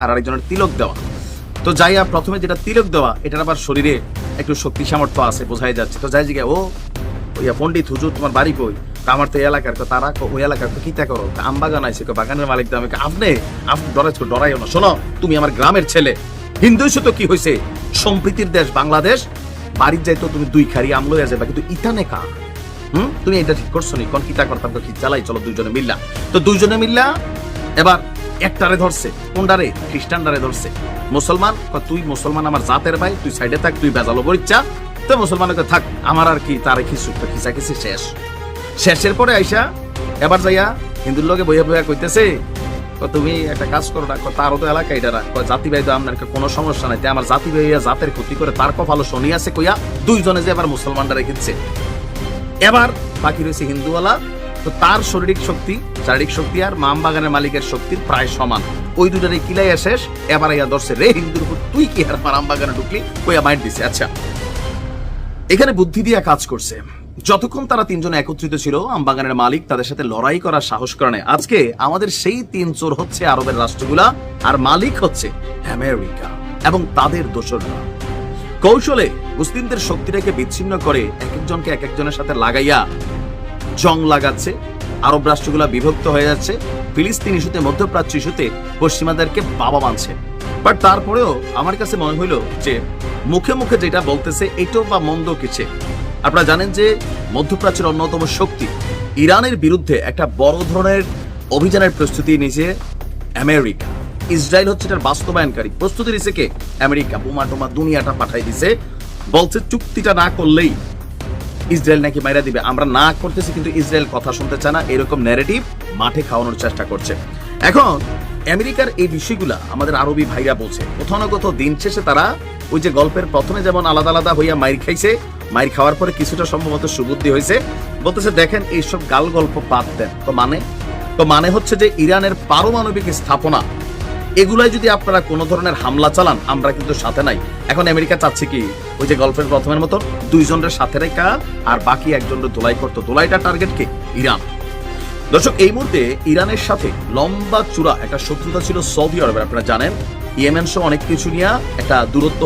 আর আরেকজনের তিলক দেওয়া। তো যাইয়া প্রথমে যেটা তিলক দেওয়া, এটার আবার শরীরে একটু শক্তি সামর্থ্য আছে, বোঝাই যাচ্ছে। তো যাই জিজ্ঞাসা, ও ওইয়া পণ্ডিত হুজুর তোমার বাড়ি কই? আমার তো এই এলাকার, তারা ওই এলাকার তো কিতা করো? আম বাগান আছে, বাগানের মালিক তো আমি। আপনি ডরাইও না, শোনো তুমি আমার গ্রামের ছেলে, হিন্দু তো কি হয়েছে, সম্প্রীতির দেশ বাংলাদেশ, বাড়ির যাই তো তুমি 2 খারি আম লইয়া যাবা, কিন্তু ইতানে কা তুমি এটা ঠিক করছো নি, কোন কিতা করতাম তো কি চালাই, চলো দুইজনে মিল্লা। তো দুইজনে মিল্লা এবার একটারে ধরছে, কোনটারে? খ্রিস্টানটারে ধরছে। মুসলমান তুই মুসলমান আমার জাতের ভাই, তুই সাইডে থাক, তুই বেজালো বরিচ্ছা। তো মুসলমানকে থাক, আমার আর কি তারে কিছু খিচাখিচি শেষের পরে আইসা এবার যাইয়া হিন্দুর লোকে বইয়া বইয়া কইতেছে, তুমি একটা কাজ করো না, তারও তো এলাকা এটা না, জাতি ভাই তো আপনার কোনো সমস্যা নাই, আমার জাতি ভাইয়া জাতের ক্ষতি করে তার কপালো শনি আছে কইয়া দুইজনে যে এবার মুসলমানরা রেখেছে। এবার বাকি রয়েছে হিন্দুওয়ালা। তো তার শারীরিক শক্তি আর মাম বাগানের মালিকের শক্তির প্রায় সমান। ওই দুটারে কিলাইয়া শেষ। এবার ইয়া ধরছে, রে হিন্দুর উপর তুই কি আর মাম বাগানে ঢুকলি, কইয়া মাইট দিছে। আচ্ছা, এখানে বুদ্ধি দিয়া কাজ করছে। যতক্ষণ তারা 3 জন একত্রিত ছিল, আমবাগানের মালিক তাদের সাথে লড়াই করার সাহস করে নাই। আজকে আমাদের সেই 3 চোর হচ্ছে আরবের রাষ্ট্রগুলা, আর মালিক হচ্ছে আমেরিকা এবং তাদের দোসররা। কৌশলে মুসলিমদের শক্তিটাকে বিচ্ছিন্ন করে এক একজনের সাথে লাগাইয়া জং লাগাচ্ছে। আরব রাষ্ট্রগুলা বিভক্ত হয়ে যাচ্ছে। ফিলিস্তিন ইস্যুতে, মধ্যপ্রাচ্য ইস্যুতে পশ্চিমাদেরকে বাবা মানছে। বাট তারপরেও আমার কাছে মনে হইল যে মুখে মুখে যেটা বলতেছে এটাও বা মন্দ কিছু। আপনারা জানেন যে মধ্যপ্রাচ্যের অন্যতম শক্তি ইরানের বিরুদ্ধে একটা বড় ধরনের অভিযানের প্রস্তুতি নিয়েছে আমেরিকা। ইসরায়েল হচ্ছে এটার বাস্তবায়নকারী। প্রস্তুতি নিয়েছে কে? আমেরিকা। বোমা টোমা দুনিয়াটা পাঠাই দিছে। বলছে চুক্তিটা না করলেই ইসরায়েল নাকি মাইরা দিবে। আমরা না করতেছি, কিন্তু ইসরায়েল কথা শুনতে চায় না, এরকম ন্যারেটিভ মাঠে খাওয়ানোর চেষ্টা করছে। এখন আমেরিকার এই বিষয়গুলা আমাদের আরবি ভাইরা বলছে, কোথাও না কোথাও দিন শেষে তারা ওই যে গল্পের প্রথমে যেমন আলাদা আলাদা হইয়া মাইর খাইছে, মাইর খাওয়ার পরে কিছুটা সম্ভবত সুবুদ্ধি হয়েছে। বলতেছে দেখেন এইসব গাল গল্প বাদ দেন। তো মানে হচ্ছে যে ইরানের পারমাণবিক স্থাপনা এগুলাই যদি আপনারা কোনো ধরনের হামলা চালান, আমরা কিন্তু সাথে নাই। এখন আমেরিকা চাচ্ছে কি ওই যে গল্পের প্রথমের মতো 2 জনের সাথে রেখা আর বাকি একজনের দোলাই করতো। দোলাইটা টার্গেট কে? ইরান। দর্শক, এই মুহূর্তে ইরানের সাথে লম্বা চূড়া একটা শত্রুতা ছিল সৌদি আরবের। আপনারা জানেন ইয়েমেন সহ অনেক কিছু নিয়ে একটা দূরত্ব